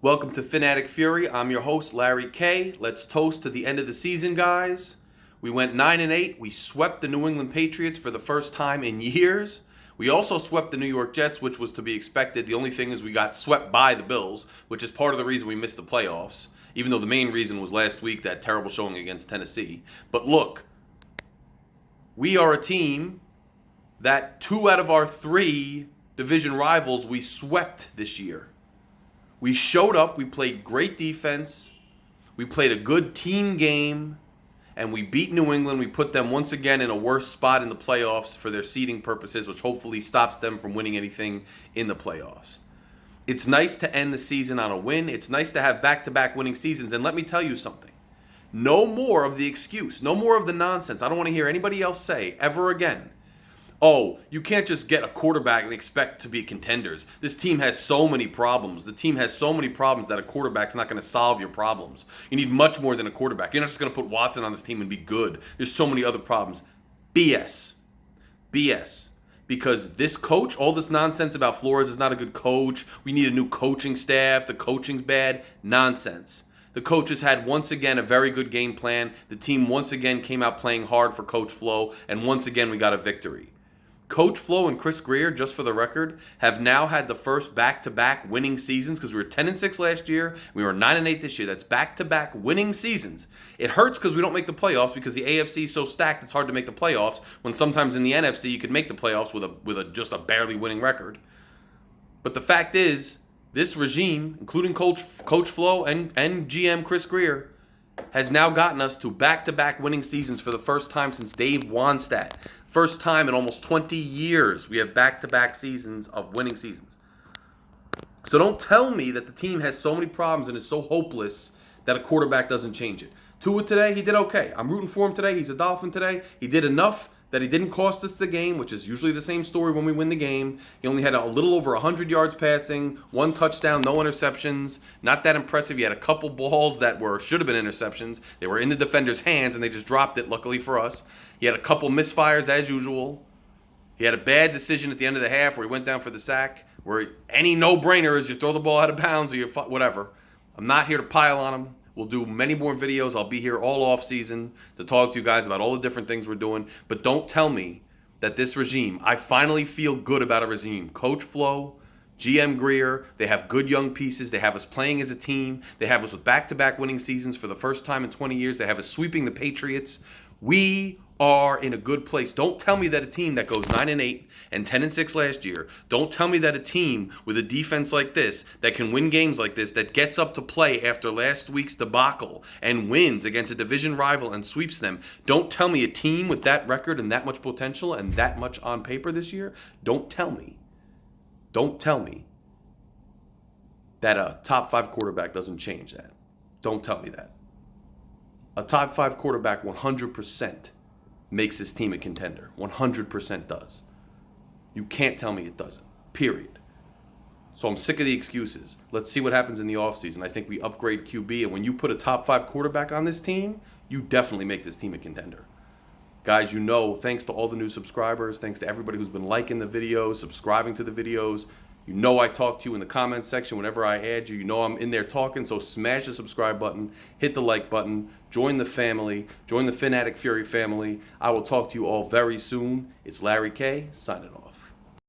Welcome to Phin-Addict Fury. I'm your host, Larry K. Let's toast to the end of the season, guys. We went 9-8. We swept the New England Patriots for the first time in years. We also swept the New York Jets, which was to be expected. The only thing is we got swept by the Bills, which is part of the reason we missed the playoffs, even though the main reason was last week, that terrible showing against Tennessee. But look, we are a team that 2 out of our 3 division rivals we swept this year. We showed up, we played great defense, we played a good team game, and we beat New England. We put them once again in a worse spot in the playoffs for their seeding purposes, which hopefully stops them from winning anything in the playoffs. It's nice to end the season on a win. It's nice to have back-to-back winning seasons. And let me tell you something. No more of the excuse. No more of the nonsense. I don't want to hear anybody else say ever again, oh, you can't just get a quarterback and expect to be contenders. This team has so many problems. The team has so many problems that a quarterback's not going to solve your problems. You need much more than a quarterback. You're not just going to put Watson on this team and be good. There's so many other problems. BS. BS. Because this coach, all this nonsense about Flores is not a good coach. We need a new coaching staff. The coaching's bad. Nonsense. The coaches had once again a very good game plan. The team once again came out playing hard for Coach Flo, and once again we got a victory. Coach Flo and Grier, just for the record, have now had the first back-to-back winning seasons because we were 10-6 last year. We were 9-8 this year. That's back-to-back winning seasons. It hurts because we don't make the playoffs because the AFC is so stacked it's hard to make the playoffs when sometimes in the NFC you could make the playoffs with just a barely winning record. But the fact is, this regime, including Coach Flo and GM Chris Grier, has now gotten us to back-to-back winning seasons for the first time since Dave Wannstedt. First time in almost 20 years we have back-to-back seasons of winning seasons. So don't tell me that the team has so many problems and is so hopeless that a quarterback doesn't change it. Tua today, he did okay. I'm rooting for him today. He's a Dolphin today. He did enough that he didn't cost us the game, which is usually the same story when we win the game. He only had a little over 100 yards passing, 1 touchdown, no interceptions. Not that impressive. He had a couple balls that should have been interceptions. They were in the defender's hands, and they just dropped it, luckily for us. He had a couple misfires, as usual. He had a bad decision at the end of the half where he went down for the sack, where any no-brainer is you throw the ball out of bounds or you whatever. I'm not here to pile on him. We'll do many more videos. I'll be here all off season to talk to you guys about all the different things we're doing. But don't tell me that this regime, I finally feel good about a regime. Coach Flo, GM Grier, they have good young pieces. They have us playing as a team. They have us with back-to-back winning seasons for the first time in 20 years. They have us sweeping the Patriots. We are in a good place. Don't tell me that a team that goes 9-8 and 10-6 last year, don't tell me that a team with a defense like this, that can win games like this, that gets up to play after last week's debacle and wins against a division rival and sweeps them, don't tell me a team with that record and that much potential and that much on paper this year, don't tell me that a top 5 quarterback doesn't change that. Don't tell me that. A top 5 quarterback 100% makes this team a contender. 100% does. You can't tell me it doesn't. Period. So I'm sick of the excuses. Let's see what happens in the offseason. I think we upgrade QB, and when you put a top 5 quarterback on this team, you definitely make this team a contender. Guys, you know, thanks to all the new subscribers, thanks to everybody who's been liking the videos, subscribing to the videos. You know I talk to you in the comments section whenever I add you. You know I'm in there talking, so smash the subscribe button, hit the like button, join the family, join the Phin-Addict Fury family. I will talk to you all very soon. It's Larry K, signing off.